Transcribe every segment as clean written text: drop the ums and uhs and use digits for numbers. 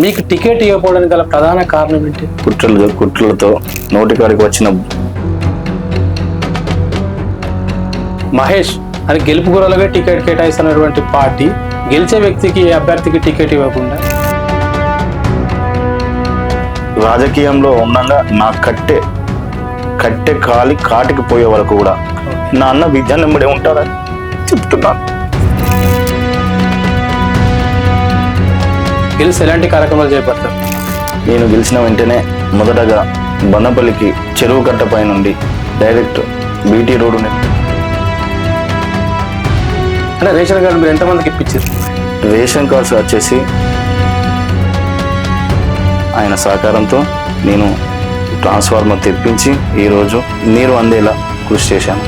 మీకు టికెట్ ఇవ్వకపోవడానికి గల ప్రధాన కారణం ఏంటి? కుట్రలతో నోటికాడికి వచ్చిన మహేష్ అని గెలుపు గురలుగా టికెట్ కేటాయిస్తున్నటువంటి పార్టీ గెలిచే వ్యక్తికి అభ్యర్థికి టికెట్ ఇవ్వకుండా రాజకీయంలో ఉండగా నా కట్టె కాటికి పోయే వరకు కూడా నా అన్న విద్య నెమ్మడే ఉంటారని చెప్తున్నాను. గెలిచి ఎలాంటి కార్యక్రమాలు చేపడతారు? నేను గెలిచిన వెంటనే మొదటగా బందపల్లికి చెరువు కట్ట పై నుండి డైరెక్ట్ బీటీ రోడ్డు అంటే రేషన్ కార్డు మీరు ఎంతమందికి ఇప్పించారు? రేషన్ కార్డ్స్ వచ్చేసి ఆయన సహకారంతో నేను ట్రాన్స్ఫార్మర్ తెప్పించి ఈరోజు నీరు అందేలా కృషి చేశాను.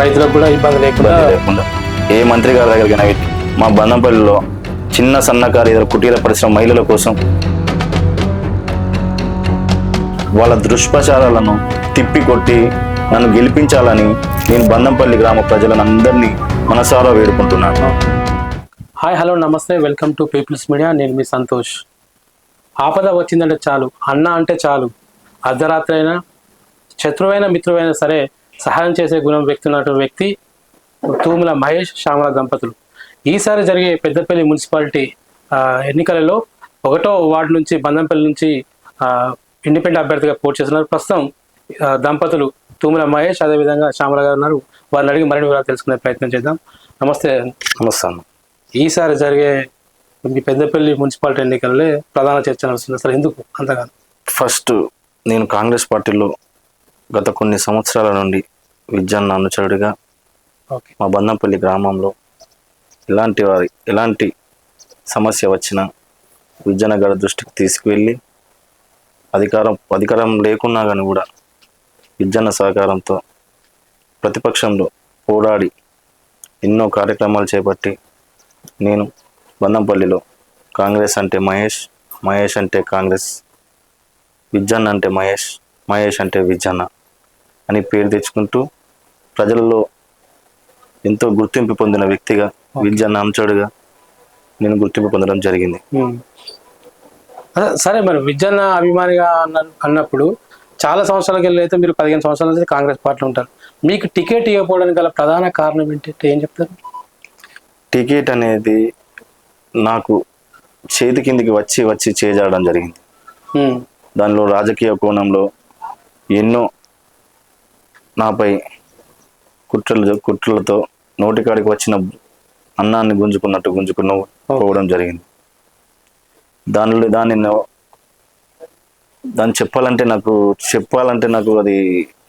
రైతులకు కూడా ఇబ్బంది లేకుండా ఏ మంత్రి గారి దగ్గరికి వెళ్ళి మా బందంపల్లిలో చిన్న సన్నకారు ఇతర కుటీర పరిశ్రమ మహిళల కోసం వాళ్ళ దుష్ప్రచారాలను తిప్పికొట్టి నన్ను గెలిపించాలని నేను బందంపల్లి గ్రామ ప్రజలను అందరినీ మనసారా వేడుకుంటున్నాను. హాయ్ హలో నమస్తే, వెల్కమ్ టు పీపుల్స్ మీడియా. నేను మీ సంతోష్. ఆపద వచ్చిందంటే చాలు, అన్న అంటే చాలు, అర్ధరాత్రి అయినా శత్రువైన మిత్రువైనా సరే సహాయం చేసే గుణం ఉన్నటువంటి వ్యక్తి తూముల మహేష్ శ్యామల దంపతులు. ఈసారి జరిగే పెద్దపల్లి మున్సిపాలిటీ ఎన్నికలలో 1వ వార్డు నుంచి బందంపల్లి నుంచి ఇండిపెండెంట్ అభ్యర్థిగా పోటీ చేస్తున్నారు. ప్రస్తుతం దంపతులు తూముల మహేష్ అదేవిధంగా శ్యామల గారు ఉన్నారు. వారిని అడిగి మరిన్ని వివరాలు తెలుసుకునే ప్రయత్నం చేద్దాం. నమస్తే. నమస్తే. ఈసారి జరిగే పెద్దపల్లి మున్సిపాలిటీ ఎన్నికలలో ప్రధాన చర్చ నడుస్తుంది. అసలు ఎందుకు అంతగా? ఫస్ట్ నేను కాంగ్రెస్ పార్టీలో గత కొన్ని సంవత్సరాల నుండి విద్యన్న అనుచరుడిగా మా బందంపల్లి గ్రామంలో ఎలాంటి సమస్య వచ్చినా విద్యన్న గారి దృష్టికి తీసుకువెళ్ళి అధికారం లేకున్నా కానీ కూడా విద్యన్న సహకారంతో ప్రతిపక్షంలో పోరాడి ఎన్నో కార్యక్రమాలు చేపట్టి నేను బందంపల్లిలో కాంగ్రెస్ అంటే మహేష్ అంటే కాంగ్రెస్, విద్యన్న అంటే మహేష్ అంటే విద్యన్న అని పేరు తెచ్చుకుంటూ ప్రజలలో ఎంతో గుర్తింపు పొందిన వ్యక్తిగా విద్యన్న అంచడుగా నేను గుర్తింపు పొందడం జరిగింది. సరే, మరి విద్యన్న అభిమానిగా అన్నప్పుడు చాలా సంవత్సరాలకి వెళ్ళి అయితే మీరు 15 సంవత్సరాల నుంచి కాంగ్రెస్ పార్టీలో ఉంటారు. మీకు టికెట్ ఇవ్వకపోవడానికి గల ప్రధాన కారణం ఏంటంటే ఏం చెప్తారు? టికెట్ అనేది నాకు చేతి కిందికి వచ్చి చేజాడడం జరిగింది. దానిలో రాజకీయ కోణంలో ఎన్నో నాపై కుట్రలతో నోటికాడికి వచ్చిన అన్నాన్ని పోవడం జరిగింది. దాన్ని చెప్పాలంటే నాకు అది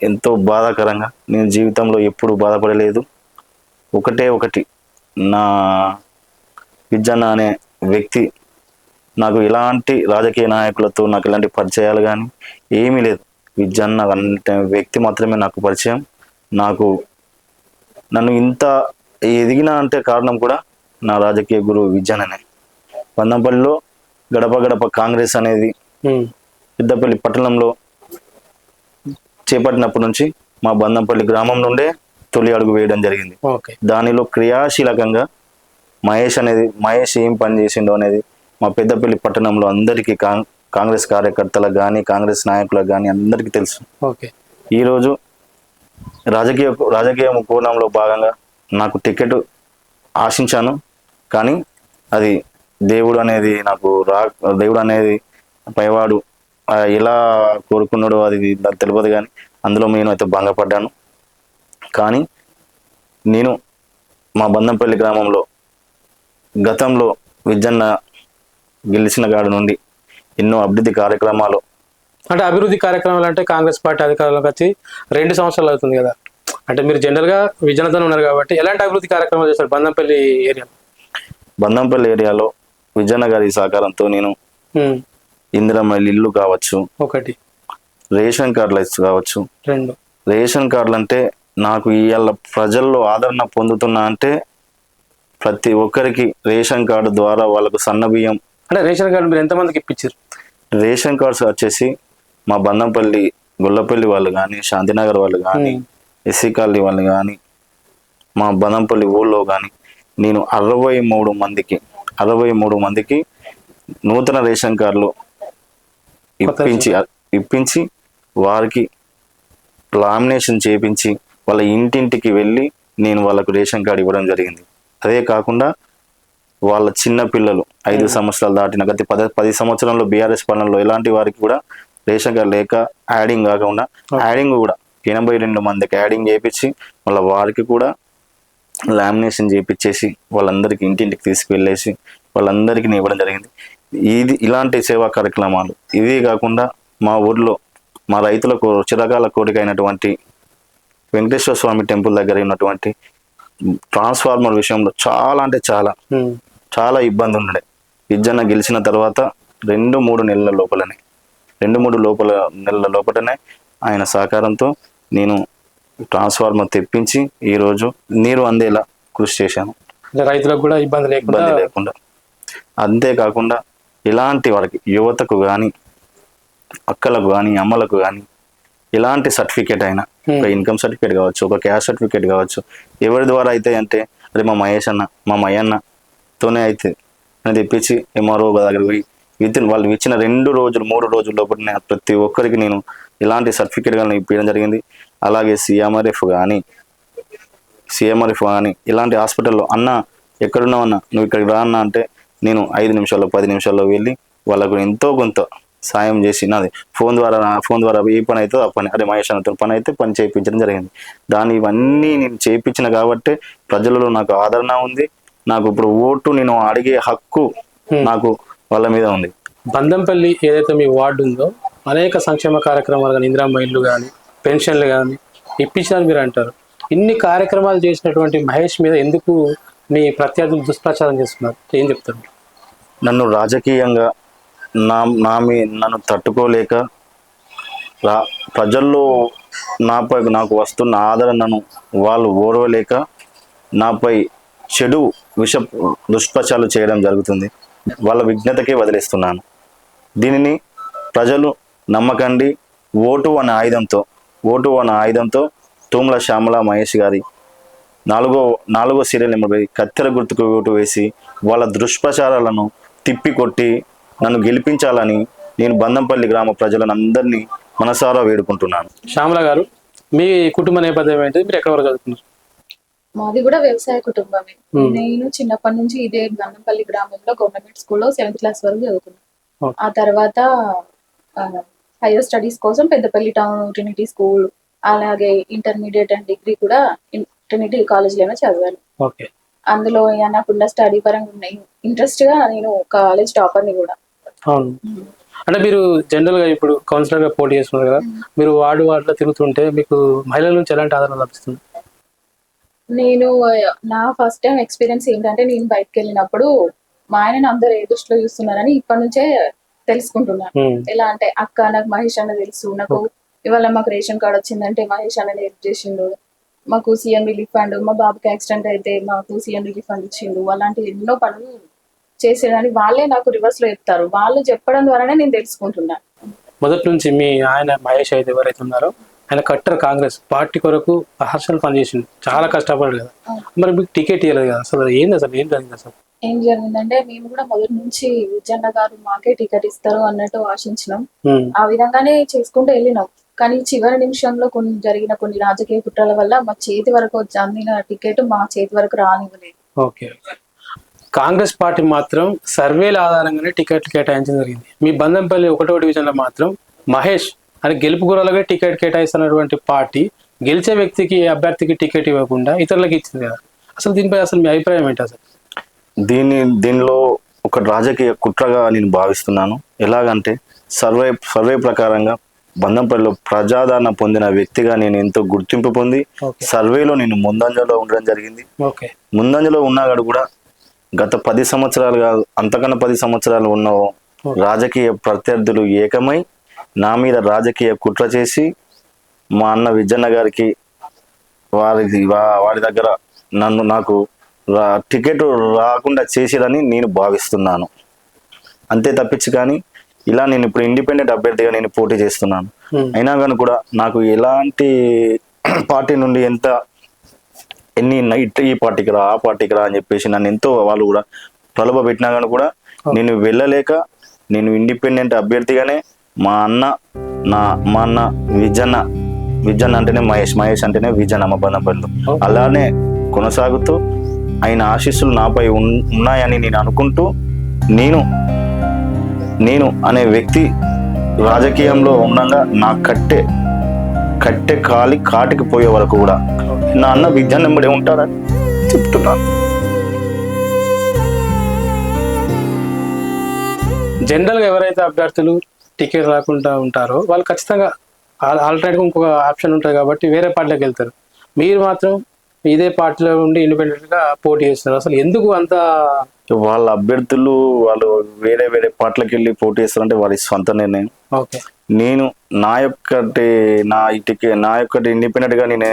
ఎంతో బాధాకరంగా, నేను జీవితంలో ఎప్పుడు బాధపడలేదు. ఒకటి నా విద్యన్న అనే వ్యక్తి నాకు ఎలాంటి రాజకీయ నాయకులతో నాకు ఎలాంటి పరిచయాలు కానీ ఏమీ లేదు. విద్యన్న అంటే వ్యక్తి మాత్రమే నాకు పరిచయం. నన్ను ఇంత ఎదిగిన అంటే కారణం కూడా నా రాజకీయ గురువు విద్యన్ననే. బందంపల్లిలో గడప కాంగ్రెస్ అనేది పెద్దపల్లి పట్టణంలో చేపట్టినప్పటి నుంచి మా బందంపల్లి గ్రామం నుండే తొలి అడుగు వేయడం జరిగింది. దానిలో క్రియాశీలకంగా మహేష్ ఏం పని చేసిండో అనేది మా పెద్దపల్లి పట్టణంలో అందరికీ కాంగ్రెస్ కార్యకర్తలకు కానీ కాంగ్రెస్ నాయకులకు కానీ అందరికీ తెలుసు. ఈరోజు రాజకీయ కోణంలో భాగంగా నాకు టికెట్ ఆశించాను, కానీ అది దేవుడు అనేది పైవాడు ఎలా కోరుకున్నాడో అది నాకు తెలియదు. కానీ అందులో నేను అయితే భంగపడ్డాను. కానీ నేను మా బందంపల్లి గ్రామంలో గతంలో విద్యన్న గెలిచిన కాడి నుండి ఎన్నో అభివృద్ధి కార్యక్రమాలు అంటే కాంగ్రెస్ పార్టీ అధికారంలోకి వచ్చి 2 సంవత్సరాలు అవుతుంది కదా. అంటే మీరు జనరల్గా విజయనగరం ఉన్నారు కాబట్టి ఎలాంటి అభివృద్ధి కార్యక్రమాలు చేస్తారు బందంపల్లి ఏరియాలో? విజయన్న గారి సహకారంతో నేను ఇందిరమ్మ ఇల్లు కావచ్చు, రేషన్ కార్డులు కావచ్చు. రేషన్ కార్డులు అంటే నాకు ఇవాళ ప్రజల్లో ఆదరణ పొందుతున్నా అంటే ప్రతి ఒక్కరికి రేషన్ కార్డు ద్వారా వాళ్ళకు సన్న బియ్యం. అంటే రేషన్ కార్డు మీరు ఎంతమందికి ఇప్పించారు? రేషన్ కార్డ్స్ వచ్చేసి మా బందంపల్లి గొల్లపల్లి వాళ్ళు కానీ, శాంతినగర్ వాళ్ళు కానీ, ఎస్సీ కాలనీ వాళ్ళు కానీ, మా బందంపల్లి ఊళ్ళో కానీ నేను 63 మందికి నూతన రేషన్ కార్డులు ఇప్పించి వారికి లామినేషన్ చేయించి వాళ్ళ ఇంటింటికి వెళ్ళి నేను వాళ్ళకు రేషన్ కార్డు ఇవ్వడం జరిగింది. అదే కాకుండా వాళ్ళ చిన్న పిల్లలు 5 సంవత్సరాలు దాటిన గత 10 సంవత్సరంలో బీఆర్ఎస్ పాలనలో ఇలాంటి వారికి కూడా రేషన్ కార్డు లేక యాడింగ్ కాకుండా యాడింగ్ కూడా 82 మందికి యాడింగ్ చేయించి వాళ్ళ వారికి కూడా లామినేషన్ చేయించేసి వాళ్ళందరికీ ఇంటింటికి తీసుకువెళ్ళేసి వాళ్ళందరికీ ఇవ్వడం జరిగింది. ఇలాంటి సేవా కార్యక్రమాలు ఇవే కాకుండా మా ఊర్లో మా రైతులకు చిరకాల కోరిక అయినటువంటి వెంకటేశ్వర స్వామి టెంపుల్ దగ్గర ఉన్నటువంటి ట్రాన్స్ఫార్మర్ విషయంలో చాలా అంటే చాలా ఇబ్బంది ఉండే. విజ్జన్న గెలిచిన తర్వాత 2-3 నెలల లోపలనే ఆయన సహకారంతో నేను ట్రాన్స్ఫార్మర్ తెప్పించి ఈరోజు నీరు అందేలా కృషి చేశాను, రైతులకు కూడా ఇబ్బంది లేకుండా. అంతేకాకుండా ఇలాంటి వారికి యువతకు కానీ అక్కలకు కానీ అమ్మలకు కానీ ఎలాంటి సర్టిఫికేట్ అయినా ఒక ఇన్కమ్ సర్టిఫికేట్ కావచ్చు, ఒక క్యాస్ట్ సర్టిఫికేట్ కావచ్చు, ఎవరి ద్వారా అయితే అంటే అదే మా మహేష్ అన్న మా మయ్యన్నతోనే అయితే అని తెప్పించి ఎంఆర్ఓ దగ్గర పోయి వాళ్ళు ఇచ్చిన 2 రోజులు 3 రోజుల లోపలనే ప్రతి ఒక్కరికి నేను ఇలాంటి సర్టిఫికేట్ కానీ ఇప్పించడం జరిగింది. అలాగే సిఎంఆర్ఎఫ్ కానీ ఇలాంటి హాస్పిటల్లో అన్న ఎక్కడున్నావు అన్న నువ్వు ఇక్కడికి రా అన్న అంటే నేను 5 నిమిషాల్లో 10 నిమిషాల్లో వెళ్ళి వాళ్ళకు ఎంతో కొంత సాయం చేసి నాది ఫోన్ ద్వారా ఏ పని అవుతుందో ఆ పని అదే మహేష్ అన్నతో పని అయితే పని చేయించడం జరిగింది. ఇవన్నీ నేను చేయించిన కాబట్టి ప్రజలలో నాకు ఆదరణ ఉంది. నాకు ఇప్పుడు ఓటు నేను అడిగే హక్కు నాకు వాళ్ళ మీద ఉంది. బందంపల్లి ఏదైతే మీ వార్డు ఉందో అనేక సంక్షేమ కార్యక్రమాలు కానీ ఇందిరమ్మ ఇల్లు కానీ పెన్షన్లు కానీ ఇప్పించాలని మీరు అంటారు. ఇన్ని కార్యక్రమాలు చేసినటువంటి మహేష్ మీద ఎందుకు మీ ప్రత్యర్థులు దుష్ప్రచారం చేస్తున్నారు? ఏం చెప్తారు? నన్ను రాజకీయంగా నన్ను తట్టుకోలేక ప్రజల్లో నాకు వస్తున్న ఆదరణను వాళ్ళు ఓర్వలేక నాపై చెడు దుష్ప్రచారాలు చేయడం జరుగుతుంది. వాళ్ళ విజ్ఞతకే వదిలేస్తున్నాను. దీనిని ప్రజలు నమ్మకండి. ఓటు అనే ఆయుధంతో తుమ్మల శ్యామల మహేష్ గారి 4వ సీరియల్ నెంబర్ కత్తెర గుర్తుకు ఓటు వేసి వాళ్ళ దుష్ప్రచారాలను తిప్పికొట్టి నన్ను గెలిపించాలని నేను బందంపల్లి గ్రామ ప్రజలను అందరినీ మనసారా వేడుకుంటున్నాను. శ్యామల గారు, మీ కుటుంబ నేపథ్యం ఏంటి? మీరు ఎక్కడ వరకు చదువుతున్నారు? మాది కూడా వ్యవసాయ కుటుంబమే. నేను చిన్నప్పటి నుంచి ఇదే బందంపల్లి గ్రామంలో గవర్నమెంట్ స్కూల్లో 7th క్లాస్ వరకు చదువుకున్నాను. ఆ తర్వాత హైయర్ స్టడీస్ కోసం పెద్దపల్లి టౌన్ ట్రినిటీ స్కూల్, అలాగే ఇంటర్మీడియట్ అండ్ డిగ్రీ కూడా ట్రినిటీ కాలేజ్లోనే చదివాను. అందులో నాకున్న స్టడీ పరంగా ఉన్నాయి ఇంట్రెస్ట్ గా నేను కాలేజ్ టాపర్ని కూడా. అవును. అంటే మీరు జనరల్ గా ఇప్పుడు కౌన్సిలర్ గా పోటీ చేస్తున్నారు కదా, మీరు వార్డులో తిరుగుతుంటే మీకు మహిళల నుంచి ఎలాంటి ఆదరణ లభిస్తుంది? నేను నా ఫస్ట్ టైం ఎక్స్పీరియన్స్ ఏంటంటే, నేను బయటకు వెళ్ళినప్పుడు మా ఆయనని అందరు ఏ దృష్టిలో చూస్తున్నారని ఇప్పటి నుంచే తెలుసుకుంటున్నాను. ఎలా అంటే అక్క నాకు మహేష్ అన్న తెలుసు, నాకు ఇవాళ మాకు రేషన్ కార్డ్ వచ్చిందంటే మహేష్ అన్నది హెల్ప్ చేసిండు, మాకు సీఎం రిలీఫ్ ఫండ్, మా బాబుకి యాక్సిడెంట్ అయితే మాకు సీఎం రిలీఫ్ ఫండ్ ఇచ్చిండు, అలాంటి ఎన్నో పనులు చేసేదని వాళ్ళే నాకు రివర్స్ లో చెప్తారు. వాళ్ళు చెప్పడం ద్వారానే నేను తెలుసుకుంటున్నాను. మొదటి నుంచి మీ ఆయన మహేష్ అయితే ఎవరైతే ఉన్నారో ఆయన కట్టర్ కాంగ్రెస్ పార్టీ కొరకు అహర్షలు పనిచేసిండు, చాలా కష్టపడ్డాడు కదా, మరి మీకు టికెట్ ఇవ్వలేదు కదా, అసలు ఏం జరిగింది? అసలు ఏం జరిగిందంటే, మేము కూడా మొదటి నుంచి విజయన్న గారు మాకే టికెట్ ఇస్తారు అన్నట్టు ఆశించినాం. ఆ విధంగానే చేసుకుంటూ వెళ్ళినాం. కానీ చివరి నిమిషంలో జరిగిన కొన్ని రాజకీయ కుట్రల వల్ల మా చేతి వరకు అందిన టికెట్ మా చేతి వరకు రానివ్వలేదు. ఓకే. కాంగ్రెస్ పార్టీ మాత్రం సర్వేల ఆధారంగానే టికెట్లు కేటాయించడం జరిగింది. మీ బందంపల్లి 1వ డివిజన్లో మాత్రం మహేష్ అని గెలుపు గుర్రాలుగా టికెట్ కేటాయిస్తున్నటువంటి పార్టీ గెలిచే వ్యక్తికి అభ్యర్థికి టికెట్ ఇవ్వకుండా ఇతరులకు ఇచ్చింది కదా, అసలు దీనిపై అసలు మీ అభిప్రాయం ఏంటి? అసలు దీనిలో ఒక రాజకీయ కుట్రగా నేను భావిస్తున్నాను. ఎలాగంటే సర్వే ప్రకారంగా బందంపల్లిలో ప్రజాదరణ పొందిన వ్యక్తిగా నేను ఎంతో గుర్తింపు పొంది సర్వేలో నేను ముందంజలో ఉండడం జరిగింది. ముందంజలో ఉన్నాడు కూడా గత 10 సంవత్సరాలు కాదు, అంతకన్నా 10 సంవత్సరాలు ఉన్న రాజకీయ ప్రత్యర్థులు ఏకమై నా మీద రాజకీయ కుట్ర చేసి మా అన్న విజయన్న గారికి వారి దగ్గర నాకు టికెట్ రాకుండా చేసిరని నేను భావిస్తున్నాను. అంతే తప్పించి కానీ ఇలా నేను ఇప్పుడు ఇండిపెండెంట్ అభ్యర్థిగా నేను పోటీ చేస్తున్నాను. అయినా కానీ కూడా నాకు ఎలాంటి పార్టీ నుండి ఈ పార్టీకి రా ఆ పార్టీకి రా అని చెప్పేసి నన్ను ఎంతో వాళ్ళు కూడా ప్రలోభ పెట్టినా కానీ కూడా నేను వెళ్ళలేక నేను ఇండిపెండెంట్ అభ్యర్థిగానే మా అన్న విజన్ అంటేనే మహేష్ అంటేనే విజన్ మా బంధంపల్లిలో అలానే కొనసాగుతూ ఆయన ఆశీస్సులు నాపై ఉన్నాయని నేను అనుకుంటూ నేను అనే వ్యక్తి రాజకీయంలో ఉండగా నా కట్టె కాటికి పోయే వరకు కూడా నా అన్న విద్య నెంబడే ఉంటాడని చెప్తున్నాను. జనరల్గా ఎవరైతే అభ్యర్థులు టికెట్ రాకుండా ఉంటారో వాళ్ళు ఖచ్చితంగా ఆల్టర్నేట్గా ఇంకొక ఆప్షన్ ఉంటుంది కాబట్టి వేరే పార్టీలోకి వెళ్తారు. మీరు మాత్రం ఇదే పార్టీలో ఉండి ఇండిపెండెంట్గా పోటీ చేస్తున్నారు. అసలు ఎందుకు అంత? వాళ్ళ అభ్యర్థులు వాళ్ళు వేరే పార్టీలకు వెళ్ళి పోటీ చేస్తారంటే వారి స్వంత నిర్ణయం. ఓకే, నేను నా యొక్కటి ఇండిపెండెంట్ గా నేను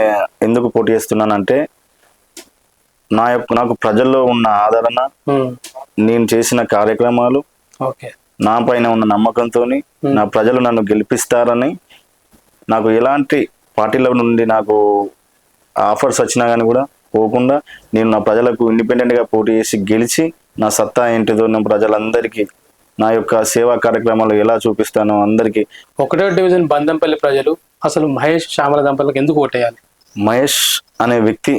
ఎందుకు పోటీ చేస్తున్నానంటే నాకు ప్రజల్లో ఉన్న ఆదరణ, నేను చేసిన కార్యక్రమాలు, నా పైన ఉన్న నమ్మకంతో నా ప్రజలు నన్ను గెలిపిస్తారని, నాకు ఎలాంటి పార్టీల నుండి నాకు ఆఫర్స్ వచ్చినా కానీ కూడా పోకుండా నేను నా ప్రజలకు ఇండిపెండెంట్ గా పోటీ చేసి గెలిచి నా సత్తా ఏంటిదో నా ప్రజలందరికీ నా యొక్క సేవా కార్యక్రమాలు ఎలా చూపిస్తానో అందరికీ. 1వ డివిజన్ బందంపల్లి ప్రజలు అసలు మహేష్ శ్యామల దంపతులకు ఎందుకు ఓటేయాలి? మహేష్ అనే వ్యక్తి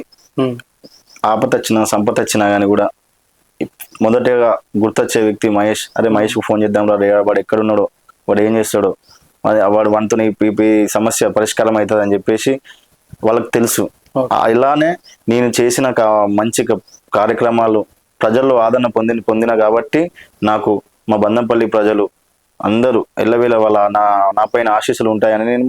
ఆపతొచ్చినా సంపద వచ్చినా కానీ కూడా మొదటగా గుర్తొచ్చే వ్యక్తి మహేష్. అరే మహేష్కు ఫోన్ చేద్దాం రా, వాడు ఎక్కడున్నాడో, వాడు ఏం చేస్తాడో, వాడు వంతుని ఈ సమస్య పరిష్కారం అవుతుంది అని చెప్పేసి వాళ్ళకి తెలుసు. ఇలానే నేను చేసిన మంచి కార్యక్రమాలు ప్రజల్లో ఆదరణ పొందిన కాబట్టి నాకు మా బందంపల్లి ప్రజలు అందరూ ఎల్లవేళ వాళ్ళ నా పైన ఆశీస్సులు ఉంటాయని నేను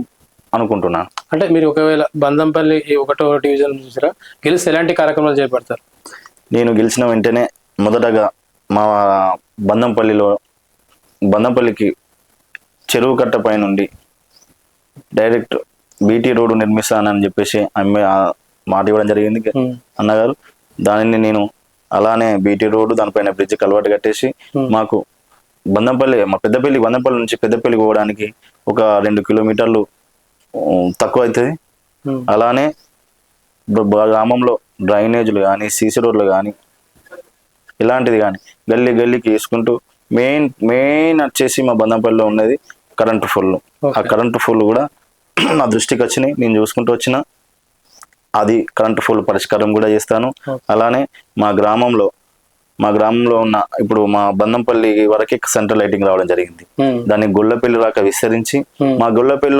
అనుకుంటున్నాను. అంటే మీరు ఒకవేళ బందంపల్లి 1వ డివిజన్ చూసారా, గెలిస్తే ఎలాంటి కార్యక్రమాలు చేపడతారు? నేను గెలిచిన వెంటనే మొదటగా మా బందంపల్లికి చెరువు కట్ట పై నుండి డైరెక్ట్ బీటీ రోడ్డు నిర్మిస్తానని చెప్పేసి మాట ఇవ్వడం జరిగింది అన్నగారు. దానిని నేను అలానే బీటీ రోడ్డు దానిపైన బ్రిడ్జ్ కలవాటు కట్టేసి మాకు బందంపల్లి నుంచి పెద్దపల్లి పోవడానికి ఒక 2 కిలోమీటర్లు తక్కువ అవుతుంది. అలానే గ్రామంలో డ్రైనేజీలు కానీ, సీసీ రోడ్లు కానీ, ఇలాంటిది కానీ గల్లీకి వేసుకుంటూ మెయిన్ వచ్చేసి మా బందంపల్లిలో ఉన్నది కరెంటు ఫుల్. ఆ కరెంటు ఫుల్ కూడా నా దృష్టికి వచ్చినాయి, నేను చూసుకుంటూ వచ్చిన అది కరెంటు ఫుల్ పరిష్కారం కూడా చేస్తాను. అలానే మా గ్రామంలో ఉన్న ఇప్పుడు మా బందంపల్లి వరకే సెంట్రల్ లైటింగ్ రావడం జరిగింది. దాన్ని గొల్లపల్లి రాక విస్తరించి మా గొల్లపల్లి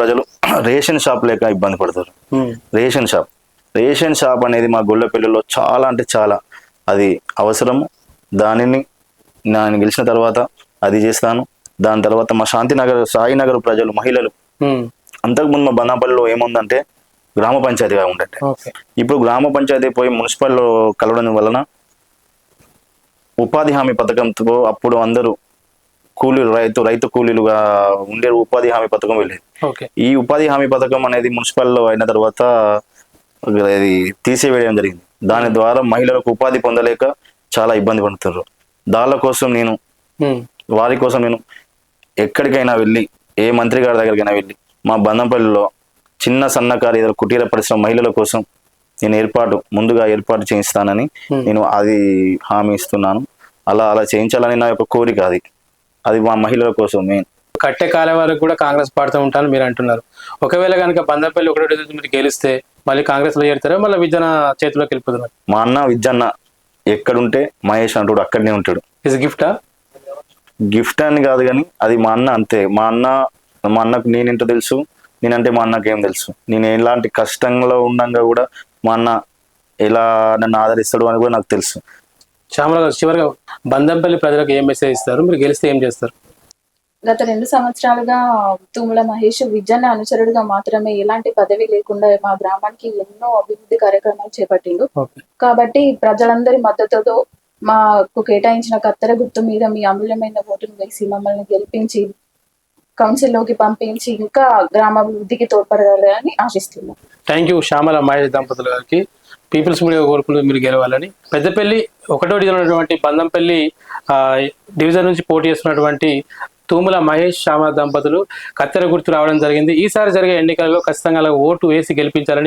ప్రజలు రేషన్ షాప్ లేక ఇబ్బంది పడతారు. రేషన్ షాప్ అనేది మా గొల్లపల్లిలో చాలా అంటే చాలా అది అవసరము. దానిని నేను గెలిచిన తర్వాత అది చేస్తాను. దాని తర్వాత మా సాయినగర్ ప్రజలు, మహిళలు, అంతకుముందు మా బందంపల్లిలో ఏముందంటే గ్రామ పంచాయతీగా ఉండండి. ఇప్పుడు గ్రామ పంచాయతీ పోయి మున్సిపల్లో కలవడం వలన ఉపాధి హామీ పథకంతో అప్పుడు అందరూ రైతు కూలీలుగా ఉండే ఉపాధి హామీ పథకం వెళ్ళేది. ఈ ఉపాధి హామీ పథకం అనేది మున్సిపల్లో అయిన తర్వాత అది తీసివేయడం జరిగింది. దాని ద్వారా మహిళలకు ఉపాధి పొందలేక చాలా ఇబ్బంది పడుతున్నారు. వారి కోసం నేను ఎక్కడికైనా వెళ్ళి, ఏ మంత్రి గారి దగ్గరికైనా వెళ్ళి మా బందంపల్లిలో చిన్న సన్నకారు కుటీర పరిశ్రమ మహిళల కోసం నేను ముందుగా ఏర్పాటు చేయిస్తానని నేను అది హామీ ఇస్తున్నాను. అలా చేయించాలని నా యొక్క కోరిక. అది మా మహిళల కోసం మెయిన్. కట్టే కాలం వరకు కూడా కాంగ్రెస్ పాడుతూ ఉంటాను మీరు అంటున్నారు. ఒకవేళ కనుక బందంపల్లి 1వ డివిజన్ మీరు గెలిస్తే మళ్ళీ కాంగ్రెస్ లో చేరుతారా, మళ్ళీ విద్యన చేతిలోకి వెళ్ళిపోతున్నారు? మా అన్న విద్యన్న ఎక్కడుంటే మహేష్ అంటాడు అక్కడనే ఉంటాడు. గిఫ్ట్ అని కాదు కానీ అది మా అన్న అంతే. మా అన్నకు నేనేంటో తెలుసు, నేనంటే మా అన్నకి ఏం తెలుసు. నేను ఎలాంటి కష్టంలో ఉండగా కూడా మా అన్న ఎలా నన్ను ఆదరిస్తాడు అని కూడా నాకు తెలుసు. శ్యామల గారు, చివరిగా బందంపల్లి ప్రజలకు ఏం మెసేజ్ ఇస్తారు? మీరు గెలిస్తే ఏం చేస్తారు? గత 2 సంవత్సరాలుగా తుమ్మల మహేష్ విద్యన్న అనుచరుడుగా మాత్రమే ఎలాంటి పదవి లేకుండా మా గ్రామానికి ఎన్నో అభివృద్ధి కార్యక్రమాలు చేపట్టిండు. కాబట్టి ప్రజలందరి మద్దతుతో మాకు కేటాయించిన కత్తెర గుర్తు మీద మీ అమూల్యమైన ఓటును వేసి మమ్మల్ని గెలిపించి కౌన్సిల్లోకి పంపించి ఇంకా గ్రామాభివృద్ధికి తోడ్పడగలరని ఆశిస్తున్నాం. థ్యాంక్ యూ శ్యామల మహేష్ దంపతుల గారికి. పీపుల్స్ మీడియా కోరుకులు మీరు గెలవాలని. పెద్దపల్లి 1వ డివిజన్ ఉన్నటువంటి బందంపల్లి డివిజన్ నుంచి పోటీ చేస్తున్నటువంటి తుమ్మల మహేష్ శ్యామల దంపతులు కత్తెర గుర్తు రావడం జరిగింది. ఈసారి జరిగే ఎన్నికలలో ఖచ్చితంగా ఓటు వేసి గెలిపించాలని